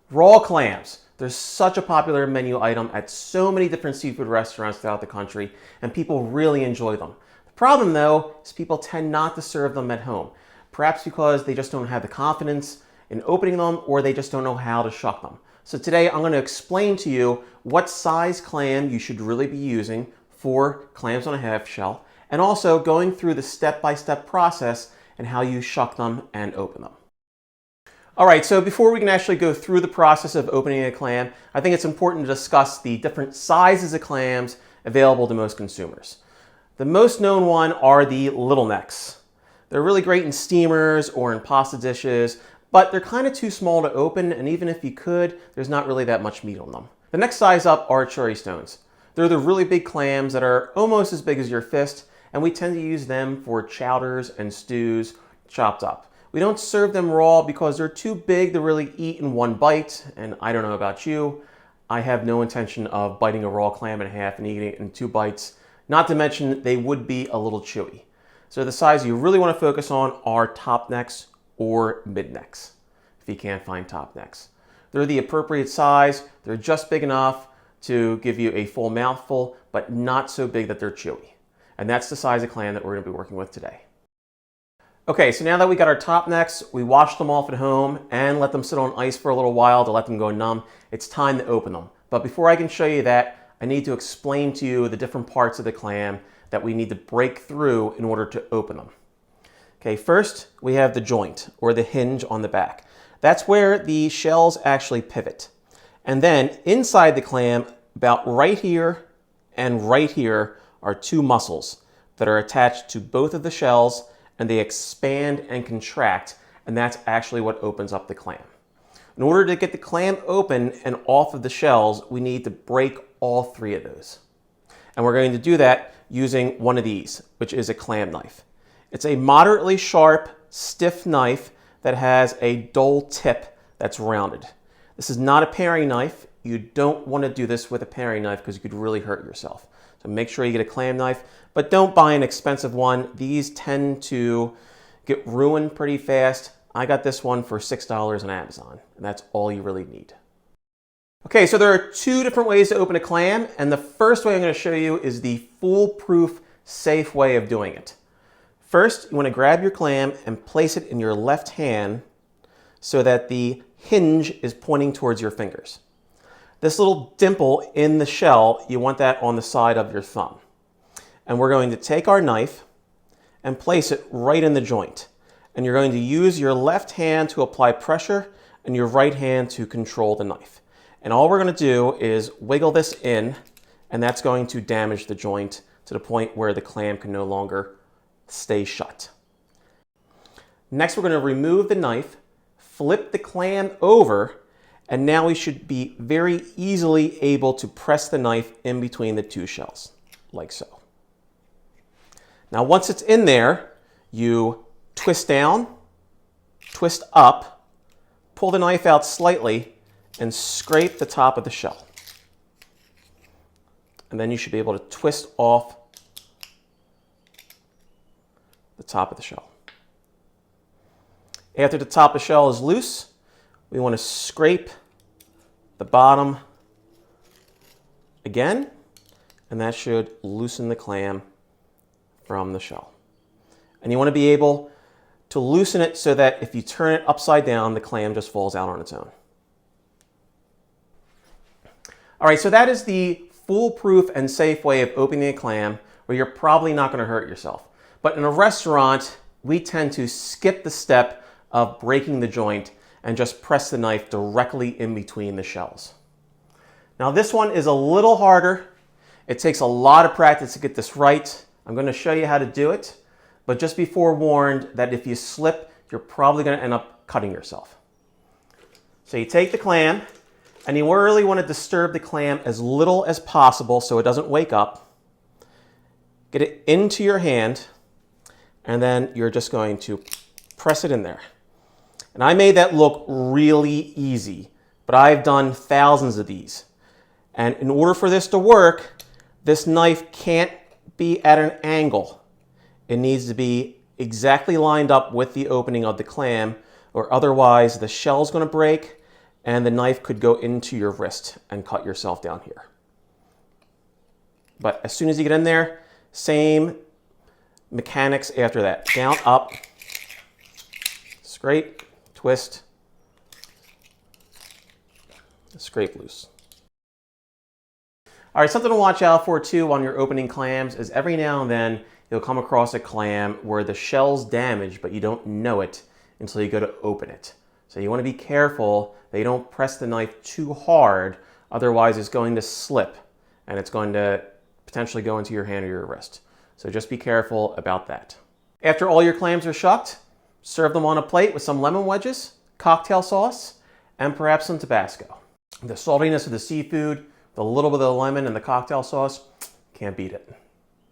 Raw clams. They're such a popular menu item at so many different seafood restaurants throughout the country, and people really enjoy them. The problem, though, is people tend not to serve them at home, perhaps because they just don't have the confidence in opening them or they just don't know how to shuck them. So today I'm going to explain to you what size clam you should really be using for clams on a half shell, and also going through the step-by-step process and how you shuck them and open them. All right, so before we can actually go through the process of opening a clam, I think it's important to discuss the different sizes of clams available to most consumers. The most known one are the little necks. They're really great in steamers or in pasta dishes, but they're kind of too small to open, and even if you could, there's not really that much meat on them. The next size up are cherry stones. They're the really big clams that are almost as big as your fist, and we tend to use them for chowders and stews chopped up. We don't serve them raw because they're too big to really eat in one bite, and I don't know about you, I have no intention of biting a raw clam in half and eating it in 2 bites, not to mention they would be a little chewy. So the size you really want to focus on are top necks or mid necks, if you can't find top necks. They're the appropriate size, they're just big enough to give you a full mouthful, but not so big that they're chewy. And that's the size of clam that we're going to be working with today. Okay, so now that we got our top necks, we washed them off at home and let them sit on ice for a little while to let them go numb. It's time to open them. But before I can show you that, I need to explain to you the different parts of the clam that we need to break through in order to open them. Okay, first we have the joint or the hinge on the back. That's where the shells actually pivot. And then inside the clam, about right here and right here are 2 muscles that are attached to both of the shells, and they expand and contract, and that's actually what opens up the clam. In order to get the clam open and off of the shells, we need to break all 3 of those. And we're going to do that using one of these, which is a clam knife. It's a moderately sharp, stiff knife that has a dull tip that's rounded. This is not a paring knife. You don't want to do this with a paring knife because you could really hurt yourself. So make sure you get a clam knife, but don't buy an expensive one. These tend to get ruined pretty fast. I got this one for $6 on Amazon, and that's all you really need. Okay, so there are 2 different ways to open a clam, and the first way I'm going to show you is the foolproof, safe way of doing it. First, you want to grab your clam and place it in your left hand so that the hinge is pointing towards your fingers. This little dimple in the shell, you want that on the side of your thumb. And we're going to take our knife and place it right in the joint. And you're going to use your left hand to apply pressure and your right hand to control the knife. And all we're going to do is wiggle this in, and that's going to damage the joint to the point where the clam can no longer stay shut. Next, we're going to remove the knife, flip the clam over, and now we should be very easily able to press the knife in between the 2 shells, like so. Now once it's in there, you twist down, twist up, pull the knife out slightly, and scrape the top of the shell. And then you should be able to twist off the top of the shell. After the top of the shell is loose, we want to scrape the bottom again, and that should loosen the clam from the shell. And you want to be able to loosen it so that if you turn it upside down, the clam just falls out on its own. All right, so that is the foolproof and safe way of opening a clam where you're probably not going to hurt yourself. But in a restaurant, we tend to skip the step of breaking the joint and just press the knife directly in between the shells. Now this one is a little harder. It takes a lot of practice to get this right. I'm going to show you how to do it, but just be forewarned that if you slip, you're probably going to end up cutting yourself. So you take the clam, and you really want to disturb the clam as little as possible so it doesn't wake up. Get it into your hand, and then you're just going to press it in there. And I made that look really easy, but I've done thousands of these. And in order for this to work, this knife can't be at an angle. It needs to be exactly lined up with the opening of the clam, or otherwise the shell's going to break and the knife could go into your wrist and cut yourself down here. But as soon as you get in there, same mechanics after that. Down, up, scrape, twist, scrape loose. All right, something to watch out for too on your opening clams is every now and then you'll come across a clam where the shell's damaged, but you don't know it until you go to open it. So you want to be careful that you don't press the knife too hard, otherwise it's going to slip and it's going to potentially go into your hand or your wrist. So just be careful about that. After all your clams are shucked, serve them on a plate with some lemon wedges, cocktail sauce, and perhaps some Tabasco. The saltiness of the seafood, the little bit of the lemon and the cocktail sauce, can't beat it.